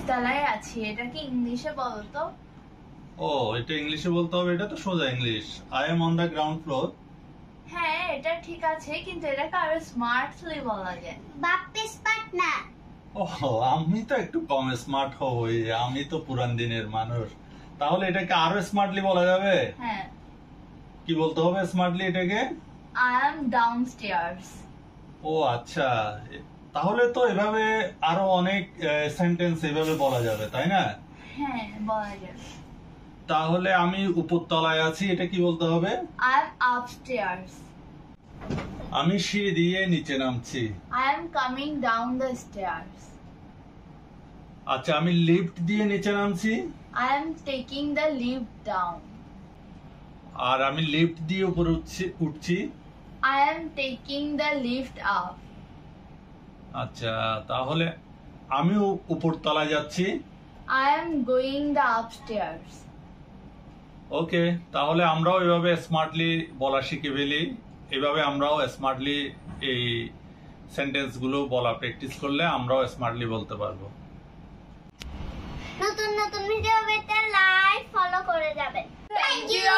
নিচতলায় আছি, এটা কি ইংলিশে বলো তো? ও, এটা ইংলিশে বলতে হবে? এটা তো সোজা English. I am on the ground floor. হ্যাঁ, এটা ঠিক আছে, কিন্তু এটাকে আরো স্মার্টলি বলা যায়। বাপ্পি স্মার্ট না। ও, আমি তো একটু কম স্মার্ট হই, আমি তো পুরান দিনের মানুষ। তাহলে এটাকে আরো স্মার্টলি বলা যাবে? হ্যাঁ, কি বলতে হবে স্মার্টলি এটাকে? I am ডাউনস্টেয়ার্স। ও আচ্ছা, তাহলে তো এভাবে আরো অনেক সেন্টেন্স এভাবে বলা যাবে, তাই না? হ্যাঁ, বলা যায়। তাহলে আমি উপরতলায় আছি, এটা কি বলতে হবে? I am upstairs. আমি সিঁড়ি দিয়ে নিচে নামছি। I am coming down the stairs. আচ্ছা, আমি লিফট দিয়ে নিচে নামছি। I am taking the lift down. আর আমি লিফট দিয়ে উপরে উঠছি। I am taking the lift up. আচ্ছা, তাহলে আমি উপরতলায় যাচ্ছি। I am going the upstairs. ওকে, তাহলে আমরাও এভাবে স্মার্টলি বলা শিখে ফেলি। এভাবে আমরাও স্মার্টলি এই সেন্টেন্স গুলো বলা প্র্যাকটিস করলে আমরাও স্মার্টলি বলতে পারবো। নতুন নতুন ভিডিও পেতে লাইক ফলো করে যাবেন। Thank you.